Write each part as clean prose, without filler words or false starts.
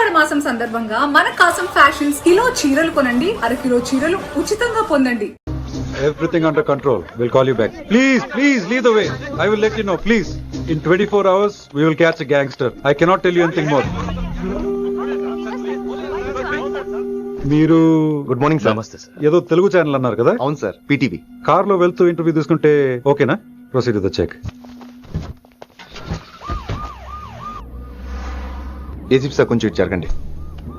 ఆషాఢ మాసం సందర్భంగా మన కాసం ఫ్యాషన్స్ కిలో చీరలు కొనండి, అరకిలో చీరలు ఉచితంగా పొందండి. Everything under control. We'll call you back. Please lead the way. I will let you know. Please. In 24 hours, we will catch a gangster. I cannot tell you anything more. మీరు good morning sir. నమస్తే sir. ఏదో Telugu channel అన్నారు కదా? అవును sir, PTV. Car లో వెళ్తూ interview తీసుకుంటే ఓకేనా? Proceed with the check. ACP sir కొంచెం ఇటు జరగండి.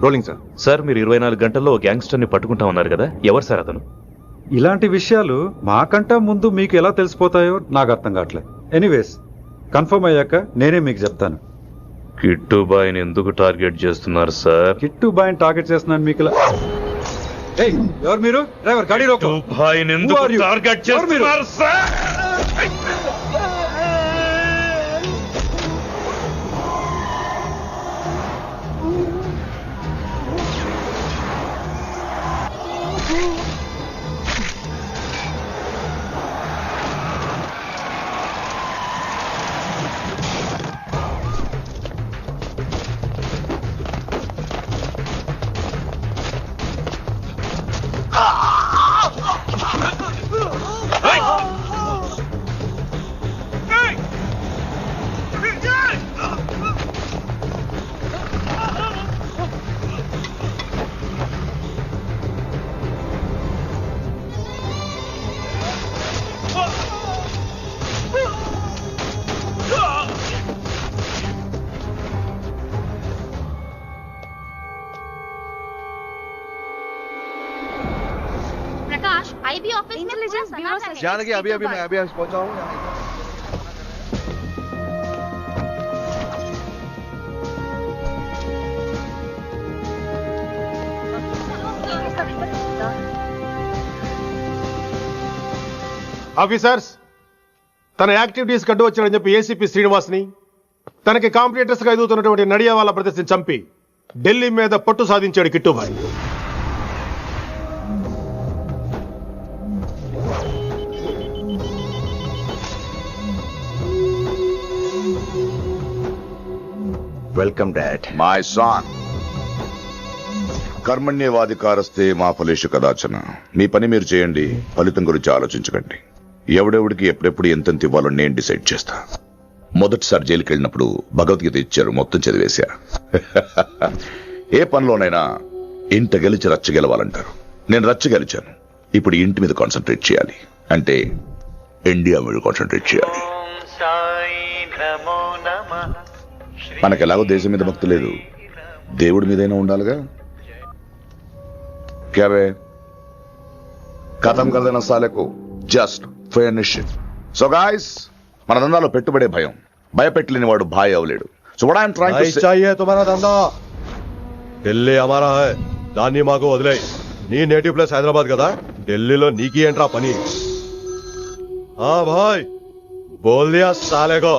Rolling sir. సార్ మీరు 24 గంటల్లో గ్యాంగ్స్టర్ ని పట్టుకుంటా ఉన్నారు కదా, ఎవరు సార్ అతను? ఇలాంటి విషయాలు మాకంటా ముందు మీకు ఎలా తెలిసిపోతాయో నాకు అర్థం కావట్లేదు. ఎనీవేస్, కన్ఫర్మ్ అయ్యాక నేనే మీకు చెప్తాను. కిట్టుబాయిని ఎందుకు టార్గెట్ చేస్తున్నారు సార్? కిట్టు బాయ్ని టార్గెట్ చేస్తున్నాను మీకు ఇలా. ఏయ్, ఎవరు మీరు? డ్రైవర్ గాడి రోకో. కిట్టుబాయిని ఎందుకు టార్గెట్ చేస్తున్నారు సార్? प्रकाश, आईबी ऑफिस में इंटेलिजेंस ब्यूरो से जानकी अभी मैं अभी पहुंचा हूँ. ఆఫీసర్స్, తన యాక్టివిటీస్ కడ్డు వచ్చాడని చెప్పి ఏసీపీ శ్రీనివాస్ని, తనకి కాంపిటేటర్స్ గా ఎదుగుతున్నటువంటి నడియావాల ప్రదర్శన చంపి ఢిల్లీ మీద పట్టు సాధించాడు Kittubhai. Welcome dad. My son, కర్మణ్యేవాధికారస్తే మా ఫలేషు కదాచన. మీ పని మీరు చేయండి, ఫలితం గురించి ఆలోచించకండి. ఎవడెవడికి ఎప్పుడెప్పుడు ఎంతెంత ఇవ్వాలో నేను డిసైడ్ చేస్తా. మొదటిసారి జైలుకి వెళ్ళినప్పుడు భగవద్గీత ఇచ్చారు, మొత్తం చదివేశా. ఏ పనిలోనైనా ఇంట గెలిచి రచ్చ గెలవాలంటారు. నేను రచ్చ గెలిచాను. ఇప్పుడు ఇంటి మీద కాన్సన్ట్రేట్ చేయాలి, అంటే ఇండియా మీద కాన్సన్ట్రేట్ చేయాలి. మనకెలాగో దేశం మీద భక్తి లేదు, దేవుడి మీదైనా ఉండాలిగా. క్యాబే కథం కదన సాలకు జస్ట్ ఫినిష్. సో గాయ్స్, మన దందాలో పెట్టుబడే భయం. భయపెట్టలేని వాడు భాయ్ అవలేడు. So what I'm trying to say, चाहिए तुम्हारा धंधा, ఢిల్లీ हमारा है, దాన్ని మాకు వదిలే. నీ నేటివ్ ప్లేస్ హైదరాబాద్ కదా, ఢిల్లీలో నీకి ఏంట్రా పని? हाँ भाई, बोल दिया साले को,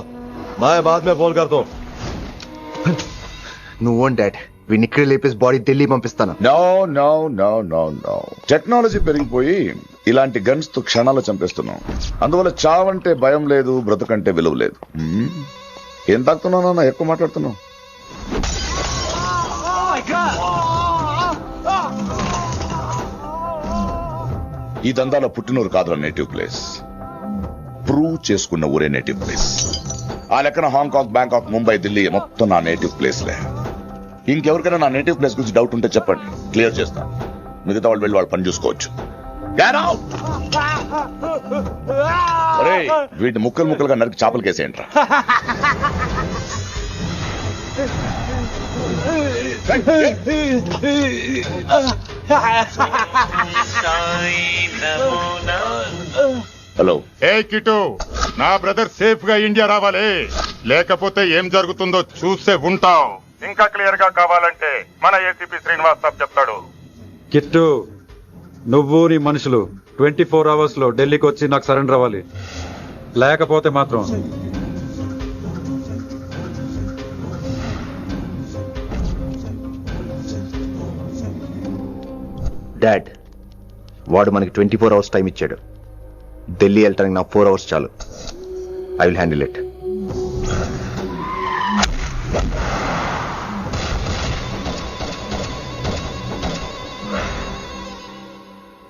मैं बाद में फोन करता हूँ. నువ్వు డాడ్, వీడిని ఇక్కడ లేపేసి బాడీ ఢిల్లీ పంపిస్తాను. No no no no no. Technology పెరిగిపోయి ఇలాంటి గన్స్ తో క్షణాలు చంపేస్తున్నాం. అందువల్ల చావంటే భయం లేదు, బ్రతుకంటే విలువ లేదు. ఏం తాకుతున్నావు నాన్న, ఎక్కువ మాట్లాడుతున్నావు. ఈ దందాలో పుట్టినూరు కాదురా నేటివ్ ప్లేస్, ప్రూవ్ చేసుకున్న ఊరే నేటివ్ ప్లేస్. ఆ లెక్కన హాంకాంగ్, బ్యాంకాక్, ముంబై, ఢిల్లీ మొత్తం నా నేటివ్ ప్లేస్లే. ఇంకెవరికైనా నా నేటివ్ ప్లేస్ గురించి డౌట్ ఉంటే చెప్పండి, క్లియర్ చేస్తాను. మిగతా వాళ్ళు వెళ్ళి వాళ్ళ పని చూసుకోవచ్చు. వీటిని ముక్కలు ముక్కలుగా నరికి చేపలు కేసేయంట్రా. హలో. ఏ కిట్టు, నా బ్రదర్ సేఫ్ గా ఇండియా రావాలి, లేకపోతే ఏం జరుగుతుందో చూసే ఉంటాం. ఇంకా క్లియర్ గా కావాలంటే మన ఏసీపీ శ్రీనివాస్ సాబ్ చెప్తాడు. కిట్టు, నువ్వు నీ మనుషులు 24 hours లో ఢిల్లీకి వచ్చి నాకు సరెండర్ అవ్వాలి. లేకపోతే మాత్రం డాడ్, వాడు మనకి 24 hours టైం ఇచ్చాడు. ఢిల్లీ వెళ్ళటానికి నాకు 4 hours చాలు. I will handle it.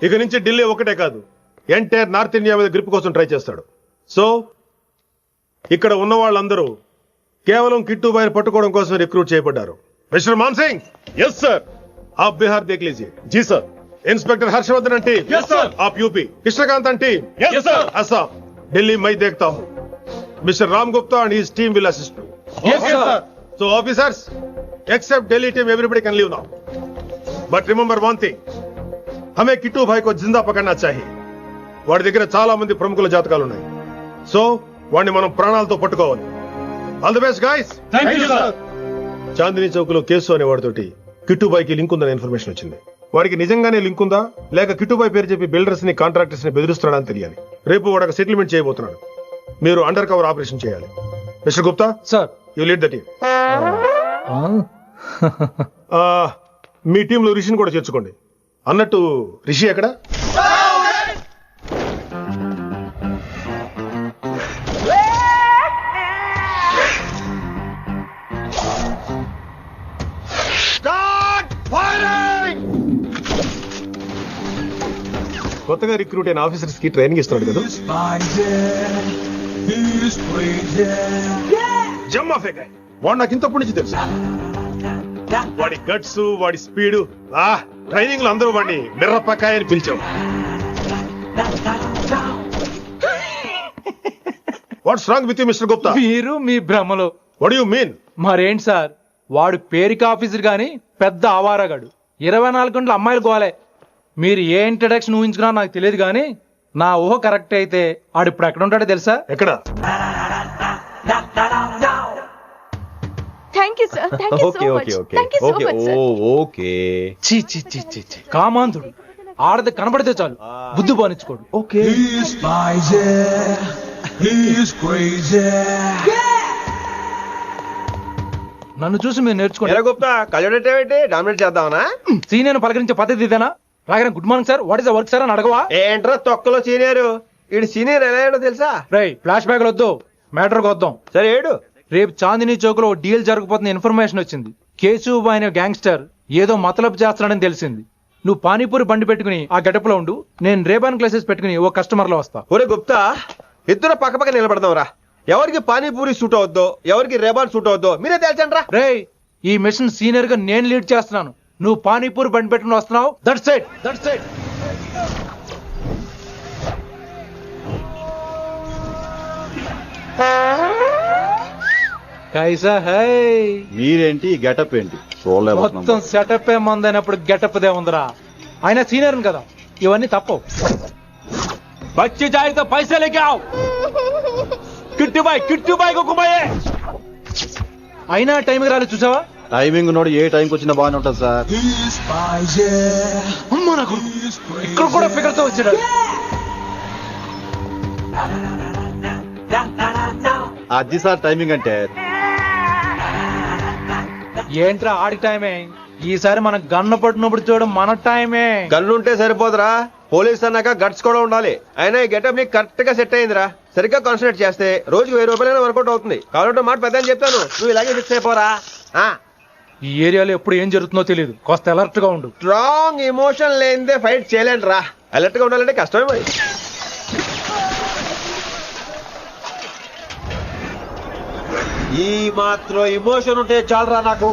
ఇక నుంచి ఢిల్లీ ఒకటే కాదు, ఎంటైర్ నార్త్ ఇండియా మీద గ్రిప్ కోసం ట్రై చేస్తాడు. సో ఇక్కడ ఉన్న వాళ్ళందరూ కేవలం కిట్టుబాయిని పట్టుకోవడం కోసం రిక్రూట్ చేయబడ్డారు. Mister Man Singh. Yes sir. आप बिहार देख लीजिए. जी sir. Inspector Harshvardhan team. Yes sir. आप UP. Krishnakant team. Yes sir. Assam. Delhi मैं देखता हूँ. Mister Ram Gupta and his team will assist me. Yes sir. So officers, except Delhi team, everybody can leave now. But remember one thing. हमें किट्टू भाई को जिंदा पकड़ना चाहिए. వాడి దగ్గర చాలా మంది ప్రముఖుల జాతకాలు ఉన్నాయి. సో వాడిని మనం ప్రాణాలతో పట్టుకోవాలి. All the best guys. Thank you sir. Chandni Chowk లో కేసు అనే వాడితోటి కిట్టుబాయికి లింక్ ఉందనే ఇన్ఫర్మేషన్ వచ్చింది. వాడికి నిజంగానే లింక్ ఉందా లేక కిట్టుబాయి పేరు చెప్పి బిల్డర్స్ ని కాంట్రాక్టర్స్ ని బెదిరిస్తున్నాడని తెలియాలి. రేపు వాడు ఒక సెటిల్మెంట్ చేయబోతున్నాడు. మీరు అండర్ కవర్ ఆపరేషన్ చేయాలి. Mister Gupta sir, you lead the team. మీ టీంలో రిషిని కూడా చేర్చుకోండి. అన్నట్టు రిషి ఎక్కడ? కొత్తగా రిక్రూట్ అయిన ఆఫీసర్స్ కి ట్రైనింగ్ ఇస్తున్నాడు కదా. వాడు నాకు ఇంతప్పటి నుంచి తెలుసు. వాడి గట్స్, వాడి స్పీడ్, ట్రైనింగ్ లో అందరూ వాడిని మిర్రపకాయ అని పిలిచావు. What's wrong with you mister Gupta? మీరు మీ భ్రమలో. What you mean? మరేంటి సార్, వాడు పేరుకి ఆఫీసర్ గాని పెద్ద ఆవారగాడు. 24 గంటలు అమ్మాయిలు గోలే. మీరు ఏ ఇంట్రడక్షన్ ఊహించుకున్నా నాకు తెలియదు కానీ నా ఊహ కరెక్ట్ అయితే ఆడు ఇప్పుడు ఎక్కడ ఉంటాడో తెలుసా? ఎక్కడ? కామాంధుడు. ఆడది కనబడితే చాలు బుద్ధి బానించుకోడు. నన్ను చూసి మీరు నేర్చుకోండి. డామినేట్ చేద్దామనా? సీనియర్ పలకరించే పద్ధతి ఇదేనా? రాగానే good morning sir, what is the work sir అని అడగవా? ఏంట్రా తొక్కలో సీనియర్? ఈడు సీనియర్ ఎలా ఏడో తెలుసా? రై ఫ్లాష్ బ్యాక్ వద్దు, మ్యాటర్ వద్దాం. సరే ఏడు. రేపు చాందినీ చౌక్ లో డీల్ జరగబోతున్న ఇన్ఫర్మేషన్ వచ్చింది. కేశూబాయ్ అనే గ్యాంగ్స్టర్ ఏదో మతలబు చేస్తున్నాడని తెలిసింది. నువ్వు పానీపూరి బండి పెట్టుకుని ఆ గడప లో ఉండు, నేను రేబాన్ క్లాసెస్ పెట్టుకుని ఓ కస్టమర్ లో వస్తా. ఒరే గుప్తా, ఇద్దరు పక్క పక్క నిలబడదాం రా. ఎవరికి పానీపూరి సూట్ అవుద్దో, ఎవరికి రేబాన్ సూట్ అవుద్దో మీరే తేల్చండి రా. రే, ఈ మిషన్ సీనియర్ గా నేను లీడ్ చేస్తున్నాను. నువ్వు పానీపూరి బండి పెట్టుకుని వస్తున్నావు. That's it, that's it. కైసా హై? మీరేంటి గెటప్ ఏంటి? మొత్తం సెటప్ ఏ మందైనప్పుడు గెటప్ దే ఉందిరా. ఆయన సీనియర్ కదా, ఇవన్నీ తప్పవు. బచ్చి జాయితో పైసా లేకే ఆవ్. కిట్టుబాయ్ కుక్కుబాయే. అయినా టైంకి రాలేదు చూసావా? టైమింగ్ నోడు ఏ టైంకి వచ్చినా బాగానే ఉంటుంది సార్. అమ్మా నాకు ఇక్కడ కూడా ఫిగర్ తో వచ్చాడు. అది సార్ టైమింగ్ అంటే. ఏంట్రా ఆడి టైమే? ఈసారి మనం గన్ను పట్టినప్పుడు చూడడం మన టైమే. గన్నుంటే సరిపోదురా, పోలీస్ అన్నాక గట్స్ కూడా ఉండాలి. అయినా ఈ గెటప్ నీకు కరెక్ట్ గా సెట్ అయిందిరా. సరిగ్గా కాన్సన్ట్రేట్ చేస్తే రోజుకి 1000 రూపాయలైనా వర్కౌట్ అవుతుంది. కాబట్టి మాట పెద్ద అని చెప్తాను, నువ్వు ఇలాగే ఫిక్స్ అయిపోరా. ఈ ఏరియాలో ఎప్పుడు ఏం జరుగుతుందో తెలియదు, కాస్త అలర్ట్ గా ఉండు. స్ట్రాంగ్ ఎమోషన్ లేనిదే ఫైట్ చేయలేండి రా. అలర్ట్ గా ఉండాలంటే కష్టమే మరి. ఈ మాత్రం ఎమోషన్ ఉంటే చాలరా నాకు.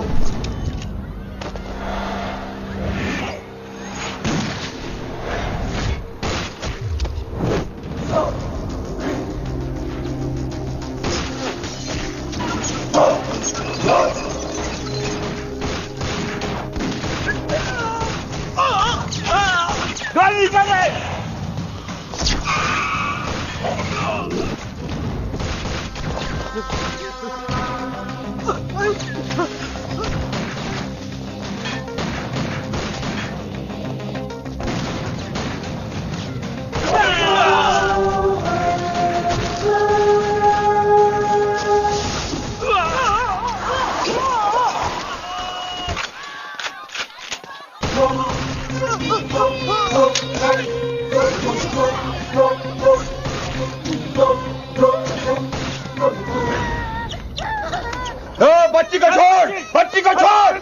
बच्ची को छोड़, बच्ची को छोड़.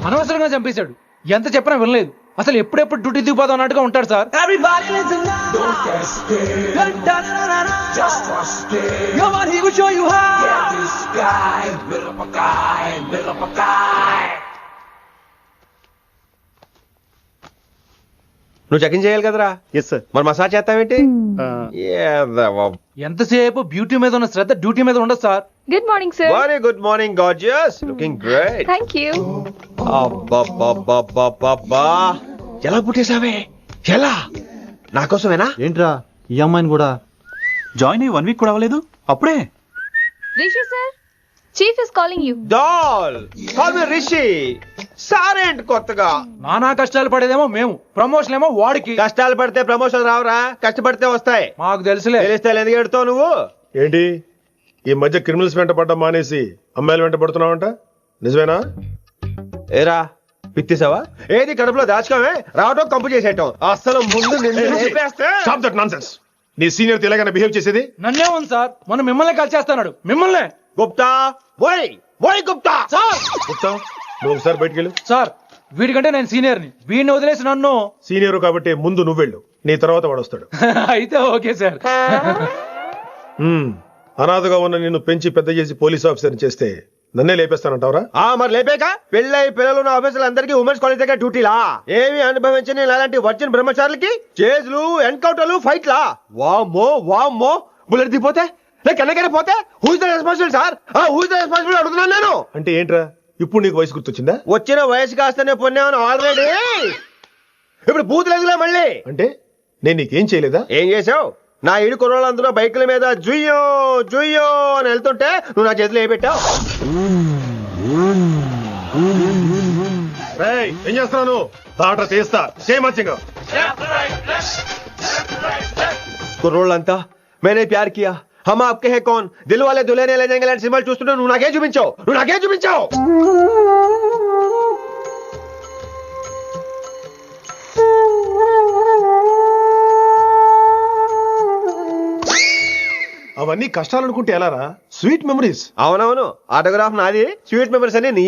అనవసరంగా చంపేశాడు. ఎంత చెప్పినా వినలేదు. అసలు ఎప్పుడెప్పుడు డ్యూటీ దిగిపోదాం అన్నట్టుగా ఉంటాడు సార్. నువ్వు చెకింగ్ చేయాలి కదరా? Yes sir. మరి మసాజ్ చేస్తావేంటి? ఎంతసేపు బ్యూటీ మీద ఉన్న శ్రద్ధ డ్యూటీ మీద ఉండదు sir. Good morning sir. Very good morning gorgeous, looking great. Thank you. అబ్బబ్బబ్బబ్బబ్బా, ఎలా పుట్టేశావే? ఎలా? నా కోసమేనా? ఏంట్రా ఈ అమ్మాయిని కూడా జాయిన్ అయ్యి 1 వీక్ కూడా అవ్వలేదు అప్పుడే. Rishi sir, chief is calling you. Doll call me Rishi. సారేంటి కొత్తగా? నానా కష్టాలు పడేదేమో మేము, ప్రమోషన్ ఏమో వాడికి. కష్టాలు పడితే ప్రమోషన్ రావురా, కష్టపడితే వస్తాయి. మాకు తెలుసులే. తెలిస్తే ఎందుకు ఎడుతావు నువ్వు? ఏంటి ఈ మధ్య క్రిమినల్స్ వెంట పడ్డం మానేసి అమ్మాయిలు వెంట పడుతున్నావంట, నిజమేనా? ఏరా పిత్తిసావా? ఏది కడుపులో దాచుకోమే, రావటం కంపు చేసేయటం. అసలు ముందు నిన్ను లేపేస్తే. Stop that nonsense. నీ సీనియర్ తెలంగాణ బిహేవ్ చేసేది. నన్నే ఉంది సార్, మనం మిమ్మల్ని కాల్ చేస్తున్నాడు. మిమ్మల్నే. గుప్తా ఓయ్ ఓయ్ గుప్తా. సార్ గుప్తా, నువ్వు ఒకసారి బయటికి వెళ్ళు. సార్, వీడికంటే నేను సీనియర్ని, వీడిని వదిలేసి నన్ను. సీనియర్ కాబట్టి ముందు నువ్వు వెళ్ళు, నీ తర్వాత వాడు వస్తాడు. అయితే ఓకే సార్. అనాథగా ఉన్న నిన్ను పెంచి పెద్ద చేసి పోలీస్ ఆఫీసర్ చేస్తే నన్నే లేపేస్తానంటావరా? మరి లేపాక పెళ్ళై పిల్లలు ఉన్న ఆఫీసులందరికీ ఉమెన్స్ కాలేజ్ దగ్గర డ్యూటీలా? ఏమి అనుభవించని అలాంటి వర్జిన్ బ్రహ్మచారులకి చేజ్లు, ఎన్కౌంటర్లు, ఫైట్లా? వామ్మో వామ్మో, బుల్లెట్ దిగిపోతే కన్నకైనా పోతే who is the responsible sir? Who is the responsible అడుగుతున్నాను నేను. అంటే ఏంట్రా ఇప్పుడు నీకు వయసు గుర్తొచ్చిందా? వచ్చిన వయసు కాస్తనే పొన్నాను ఆల్రెడీ. ఇప్పుడు బూత్ లేదులే మళ్ళీ. అంటే నేను నీకేం చేయలేదా? ఏం చేసావు? నా ఇడు కుర్రోళ్ళందరూ బైకుల మీద జుయ్యో జుయ్యో అని వెళ్తుంటే నువ్వు నా చేతిలో ఏ పెట్టావు? ఏం చేస్తున్నాను? తాట తీస్తా చేయమచ్చంగా. కుర్రోళ్ళంతా మేనే ప్యార్ కియా, హమ్ ఆప్కే హై కౌన్, దిల్ వాలే దుల్హనియా లే జాయేంగే లాంటి సినిమాలు చూస్తుంటే నువ్వు నాకేం చూపించావు? అవన్నీ కష్టాలనుకుంటే ఎలారా? Sweet memories. అవునవును, ఆటోగ్రాఫ్ నాది, స్వీట్ మెమరీస్ అని నీ.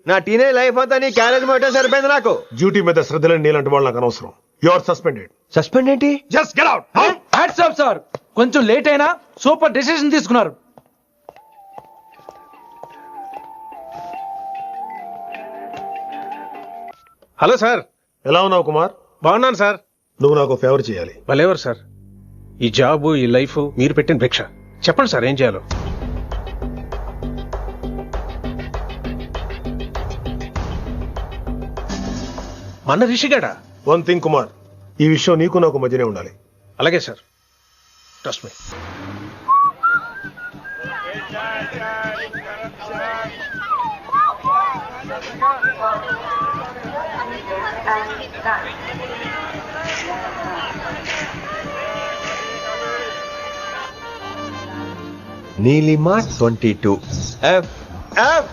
నా టీనేజ్ లైఫ్ అంతా నీ క్యారేజ్ మోటే సరిపోయింది నాకు. డ్యూటీ మీద శ్రద్ధలేని నీలాంటి వాళ్ళు నాకు అనవసరం. You are suspended. సస్పెండ్ ఏంటి? Just get out. Hats off sir, కొంచెం లేట్ అయినా సూపర్ డెసిషన్ తీసుకున్నారు. Hello sir. ఎలా ఉన్నావు కుమార్? బాగున్నాను సార్. నువ్వు నాకు ఫేవర్ చేయాలి. భలేవారు సార్. ఈ జాబు, ఈ లైఫ్ మీరు పెట్టిన భిక్ష. చెప్పండి సార్ ఏం చేయాలో. మన రిషిగాడా? వన్ థింగ్ కుమార్, ఈ విషయం నీకు నాకు మధ్యనే ఉండాలి. అలాగే sir, trust me. Neelima 22 F F.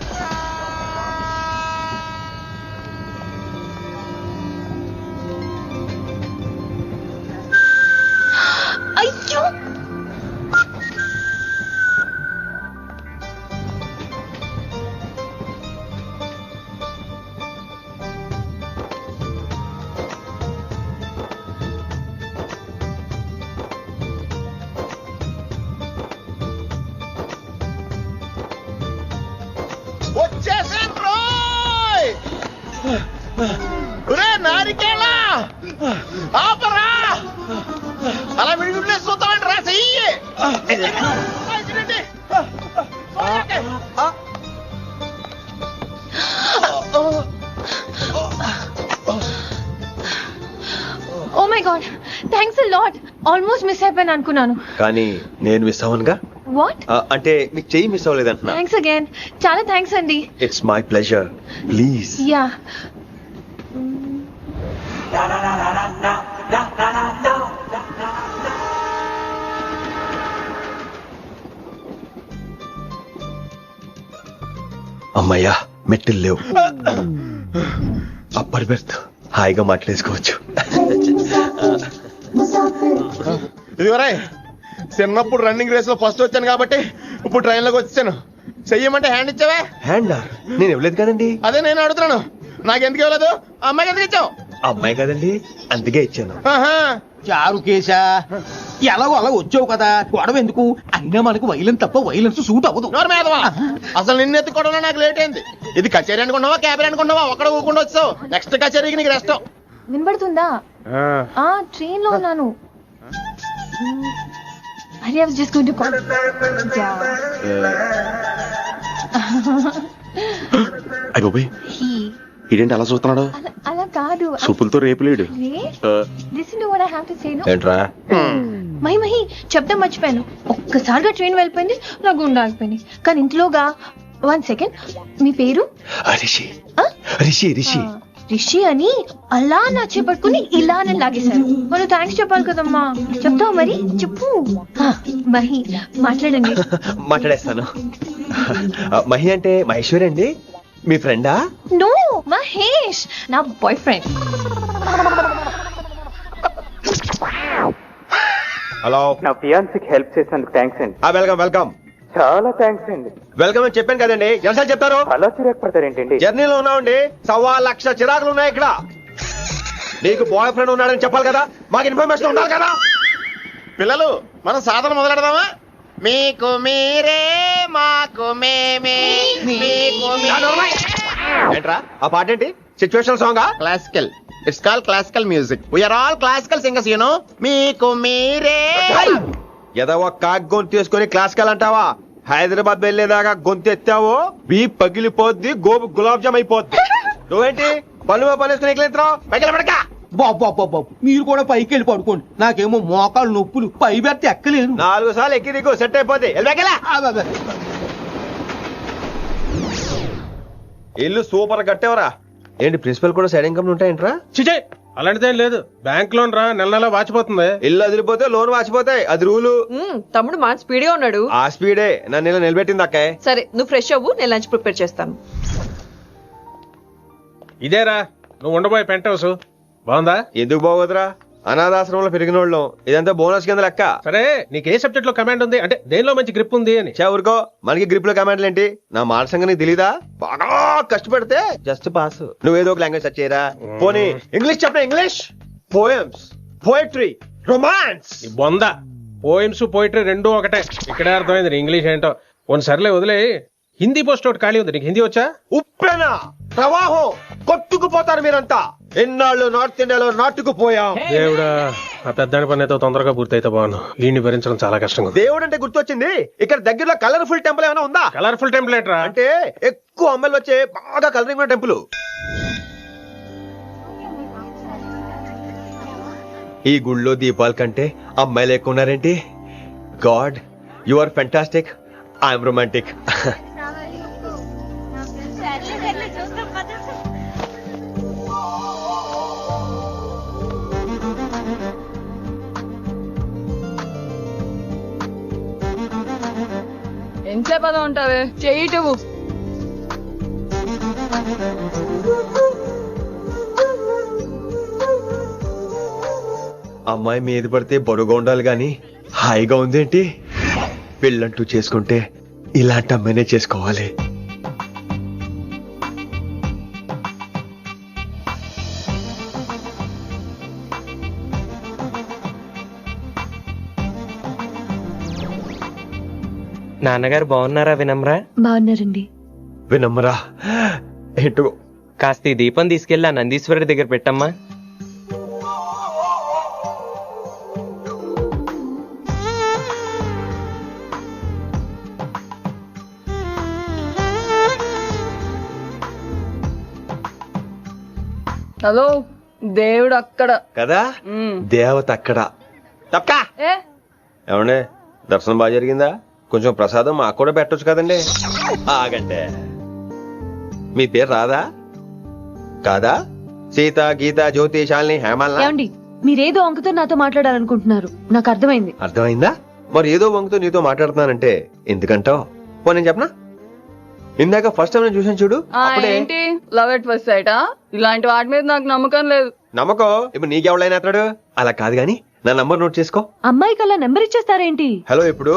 అయ్యో, అలా విడుదల చూద్దామంటే రా చెయ్యి. Oh my God, thanks a lot. Almost miss అయిపోయాను అనుకున్నాను. కానీ నేను మిస్ అవ్వనుగా. వాట్? అంటే మీకు చెయ్యి మిస్ అవ్వలేదంటున్నా. థ్యాంక్స్ అగైన్, చాలా థ్యాంక్స్ అండి. It's my pleasure, please. Yeah. అమ్మయ్యా, మెట్టులు లేవు. అప్పర్ బెర్త్, హాయిగా మాట్లాడేసుకోవచ్చు. ఇదివరే చిన్నప్పుడు రన్నింగ్ రేస్ లో ఫస్ట్ వచ్చాను కాబట్టి ఇప్పుడు ట్రైన్ లోకి వచ్చాను. చెయ్యమంటే హ్యాండ్ ఇచ్చావే. హ్యాండ్ నేను ఇవ్వలేదు కదండి. అదే నేను అడుగుతున్నాను, నాకెందుకు ఇవ్వలేదు? అమ్మాయికి ఎందుకు ఇచ్చావు? అమ్మాయి కదండి, అందుకే ఇచ్చాను. చారు కేశా, ఎలాగో అలా వచ్చావు కదా, గొడవ ఎందుకు? అయినా మనకు వైలెన్స్ తప్ప వైలెన్స్ సూట్ అవ్వదు. అసలు నిన్ను ఎత్తుకోవడం నాకు లేట్ అయింది. ఇది కచేరీ అనుకున్నావా, క్యాబరీ అనుకున్నావా? ఒక్కడ ఊకుండా వచ్చావు. నెక్స్ట్ కచేరీకి నీకు రెస్ట్. వినబడుతుందా? ట్రైన్ లో ఉన్నాను. I was just going to call. అయ్యో ఇదేంటి అలా చూస్తున్నాడు? అలా కాదు, సూపులతో రేపులేడు. Listen to what I have to say. No. ఏంట్రా? మహి చెప్తా మర్చిపోయాను. ఒక్కసారిగా ట్రైన్ వెళ్ళిపోయింది, నా గుండె ఆగిపోయింది. కానీ ఇంట్లోగా 1 second, మీ పేరు? రిషి. రిషి రిషి రిషి అని అలా నా చేపట్టుకుని ఇలా నన్ను లాగేశారు. మనం థ్యాంక్స్ చెప్పాలి కదమ్మా. చెప్తావు మరి? చెప్పు. మహి మాట్లాడండి. మాట్లాడేస్తాను. మహి అంటే మహేశ్వరి అండి, మీ ఫ్రెండా? నో, మహేష్ నా బాయ్ ఫ్రెండ్. హలో. నా ఫియాన్సీకి హెల్ప్ చేసినందుకు థ్యాంక్స్ అండి. Welcome welcome. చాలా థ్యాంక్స్ అండి. వెల్కమ్ అని చెప్పాను కదండి, ఎన్నిసార్లు చెప్తారు? అలా చిరాకు పడతారేంటండి? జర్నీలో ఉన్నామండి, 1,00,000 చిరాకులు ఉన్నాయి ఇక్కడ. నీకు బాయ్ ఫ్రెండ్ ఉన్నాడని చెప్పాలి కదా, మాకు ఇన్ఫర్మేషన్ ఉండాలి కదా. పిల్లలు, మనం సాధన మొదలెడదామా? మీకు మీరే, మాకు మేమే, మీకు ఏంట్రా ఆ పాట ఏంటి? Situational song? Classical. It's call classical music. We are all classical singers, you know. మీకు మీరే. ఏదో ఒక కాక్ గొంతు తీసుకొని క్లాసికల్ అంటావా? హైదరాబాద్ వెళ్లేదాకా గొంతు ఎత్తావో బీ పగిలిపోద్ది, గోబు గులాబ్ జామ్ అయిపోద్ది. నువ్వేంటి పళ్ళు పనేసుకుని ఎక్కలేంటావు? పైకి పడక. బాబు మీరు కూడా పైకి వెళ్ళి పడుకోండి, నాకేమో మోకాలు నొప్పులు, పై పెడితే ఎక్కలేను. 4 సార్లు ఎక్కి దిగు, సెట్ అయిపోద్ది. ఇల్లు సూపర్ కట్టేవరా. ఏంటి ప్రిన్సిపల్ కూడా సైడ్ ఇన్కమ్ ఉంటాయంట్రా? చిచే అలాంటిదేం లేదు, బ్యాంక్ లోన్ రా, నెల నెల వాచిపోతుంది. ఇల్లు అదిరిపోతే లోన్ వాచిపోతాయి, అది రూలు. తమ్ముడు మా స్పీడ్గా ఉన్నాడు. ఆ స్పీడే నన్ను ఇలా నిలబెట్టింది అక్కాయ్. సరే నువ్వు ఫ్రెష్ అవ్వు, నేను లంచ్ ప్రిపేర్ చేస్తాను. ఇదేరా నువ్వు ఉండబోయే పెంట్ హౌస్, బాగుందా? ఎందుకు బాగోదురా, అనాథాశ్రమంలో పెరిగిన వాళ్ళం, ఇదంతా బోనస్ కింద లెక్క. సరే నీకు ఏ సబ్జెక్ట్ లో కమాండ్ ఉంది, అంటే దేనిలో మంచి గ్రిప్ ఉంది అని? ఊరుకో, మనకి గ్రిప్ లో కమాండ్లు ఏంటి? నా మాట సంగతి నీకు తెలీదా? బాగా కష్టపడితే జస్ట్ పాస్. నువ్వేదో ఒక లాంగ్వేజ్ సెర్చ్ చేయరా. పోనీ ఇంగ్లీష్ చెప్పిన ఇంగ్లీష్, పోయమ్స్, పోయిటరీ, రొమాన్స్. బొంద పోయిమ్స్ పోయిటరీ రెండూ ఒకటే. ఇక్కడే అర్థమైంది ఇంగ్లీష్ ఏంటో. సర్లే వదిలే, హిందీ పోస్ట్ ఒకటి ఖాళీ ఉంది, నీకు హిందీ వచ్చా? ఉప్పెనా ప్రవాహం కొట్టుకుపోతారు మీరంతా. ఎన్నాళ్ళు నార్త్ ఇండియాలో నాటుకుపోయాం. దేవుడా, ఆ పెద్దాని పని అయితే తొందరగా పూర్తయితే బాగుండు, వీడిని భరించడం చాలా కష్టంగా. దేవుడు అంటే గుర్తొచ్చింది, ఇక్కడ దగ్గరలో కలర్ఫుల్ టెంపుల్ ఏమైనా ఉందా? కలర్ఫుల్ టెంపుల్ ఏంట్రా? అంటే ఎక్కువ అమ్మాయిలు వచ్చే బాగా కలరింగ్ ఉన్న టెంపుల్. ఈ గుళ్ళో దీపాల కంటే అమ్మాయిలు ఎక్కువ ఉన్నారేంటి? God, you are fantastic, I'm romantic. ఎంతసేపు ఉంటావే, చెయ్యిటువు. అమ్మాయి మీద పడితే బరువుగా ఉండాలి గాని హాయిగా ఉందేంటి? పెళ్ళంటూ చేసుకుంటే ఇలాంటి అమ్మాయినే చేసుకోవాలి. నాన్నగారు బాగున్నారా వినమ్రా? బాగున్నారండి. వినమ్రా ఏంటో, కాస్త ఈ దీపం తీసుకెళ్ళి ఆ నందీశ్వరుడి దగ్గర పెట్టమ్మా. హలో, దేవుడు అక్కడ కదా, దేవత అక్కడ. తప్పకా ఏమండే, దర్శనం బాగా జరిగిందా? కొంచెం ప్రసాదం మాకు కూడా పెట్టొచ్చు కదండి. ఆగంటే, మీ పేరు రాదా కాదా? సీత, గీత, జ్యోతి, శాలిని, హేమల్. మీరేదో వంకతో నాతో మాట్లాడాలనుకుంటున్నారు, నాకు అర్థమైంది. అర్థమైందా? మరి ఏదో వంకతో నీతో మాట్లాడుతున్నానంటే ఎందుకంటావు? పో నేను చెప్పనా? ఇందాక ఫస్ట్ టైం నేను చూసాను చూడు, ఏంటి లవ్ ఎట్ ఫస్ట్ సైట్? ఇలాంటి వాటి మీద నాకు నమ్మకం లేదు. నమ్మకం ఇప్పుడు నీకెవడైనా అతడు? అలా కాదు గాని నా నంబర్ నోట్ చేసుకో. అమ్మాయికి అలా నెంబర్ ఇచ్చేస్తారేంటి? హలో, ఇప్పుడు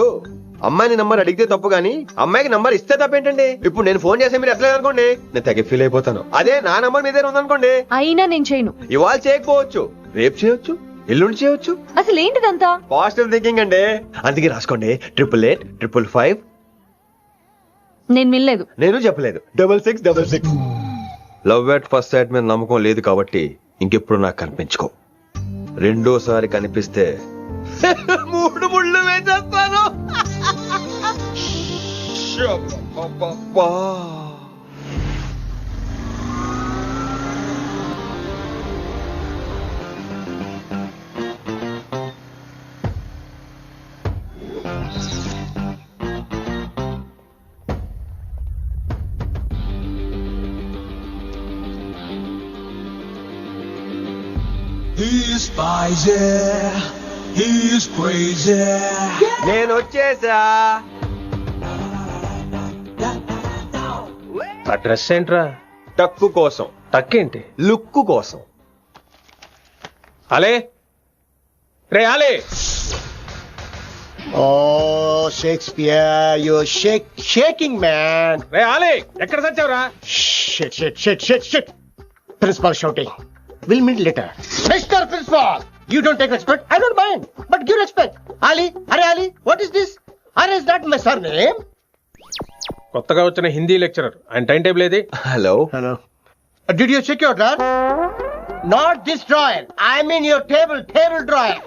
అమ్మాయిని నంబర్ అడిగితే తప్పు గానీ అమ్మాయికి నంబర్ ఇస్తే తప్పేంటండి? ఇప్పుడు నేను ఫోన్ చేస్తే మీరు ఎట్లా అనుకోండి, నేను తెగ ఫీల్ అయిపోతాను. అదే నా నంబర్ మీ దగ్గర ఉందనుకోండి, అయినా నేను చేయను. ఇవాళ చేయకపోవచ్చు, రేపు చేయొచ్చు, ఎల్లుండి చేయొచ్చు. అసలు ఏంటిదంతా? పాజిటివ్ థింకింగ్ అండి. అందుకే రాసుకోండి 888 555. నేను వినలేదు. నేను చెప్పలేదు 6666. లవ్ ఎట్ ఫస్ట్ సైట్ మీద నమ్మకం లేదు కాబట్టి ఇంకెప్పుడు నాకు కనిపించుకో. రెండోసారి కనిపిస్తే 3 ముళ్ళు వేసేస్తాను. He's spicy, he's crazy. నేను వచ్చేసా. ఆ డ్రెస్ ఏంట్రా? టక్కు కోసం. టక్కేంటి? లుక్కు కోసం. అలే రే అలే. Oh, Shakespeare, you're shaking, man. రే అలే ఎక్కడ చచ్చావురా? Shit. Principal shouting. We'll meet later. Mr. Principal, you don't take respect. I don't mind, but give respect. Ali, what is this? Are is not my surname? కొత్తగా వచ్చిన Hindi lecturer, ఆయన time table ఏది? Hello. Did you check your drawer? Not this drawer. I mean your table drawer.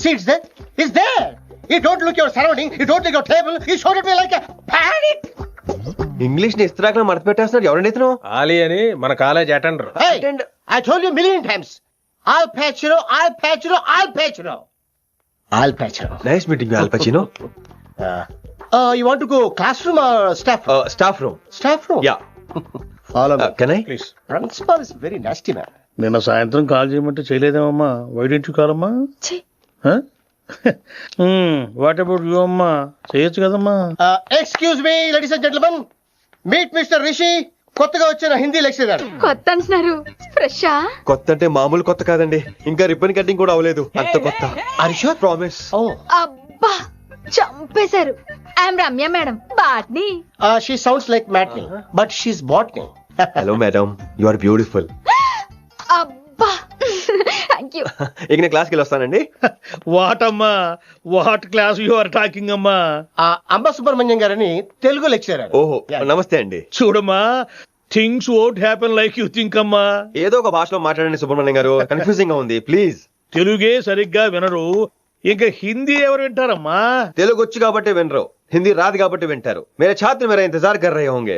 See, it's there. You don't look your surrounding. You don't look your table. You showed it me like a panic. English ని ఇస్త్రాకులో మడత పెట్టేస్తున్నాడు. ఎవరండి ఇతను? ఆలీ అని మన college attender. Hey, I told you a million times. I'll patch you. Nice meeting Al Pacino. You want to go classroom or staff room? Staff room. Staff room? Yeah. Follow me. Can I? Please. Principal is very nasty man. నిన్న సాయంత్రం call చేయమంటే చేయలేదేమమ్మా? Why don't you call అమ్మా? What about you అమ్మా? చేయొచ్చు కదమ్మా. Excuse me, ladies and gentlemen. Meet Mr. Rishi. కొత్తగా వచ్చిన Hindi lecturer. కొత్త అంటున్నారు, ఫ్రెషా? కొత్త అంటే మామూలు కొత్త కాదండి, ఇంకా రిబ్బన్ కటింగ్ కూడా అవ్వలేదు, అంత కొత్త. Are you sure? Promise. అబ్బా చంపేశారు. I'm Ramya madam, botany. She sounds like Matney, but she's botany. Hello madam, you are beautiful. అబ్బా థ్యాంక్ యూ. ఇక నేను క్లాస్కి వెళ్ళి వస్తానండి. వాట్ అమ్మా, what class you are talking అమ్మా? అంబ సుబ్రహ్మణ్యం గారని తెలుగు లెక్చరర్. ఓహో, నమస్తే అండి. చూడమ్మా, things won't happen like you think అమ్మా. ఏదో ఒక భాషలో మాట్లాడండి సుబ్రహ్మణ్యం గారు, కన్ఫ్యూజింగ్ గా ఉంది, ప్లీజ్. తెలుగే సరిగ్గా వినరు, ఇంకా హిందీ ఎవరు వింటారమ్మా? తెలుగు వచ్చు కాబట్టి వినరు, హిందీ రాదు కాబట్టి వింటారు. మేరే ఛాత్ర మేరా ఇంతజార్ కర్ రహే హోంగే.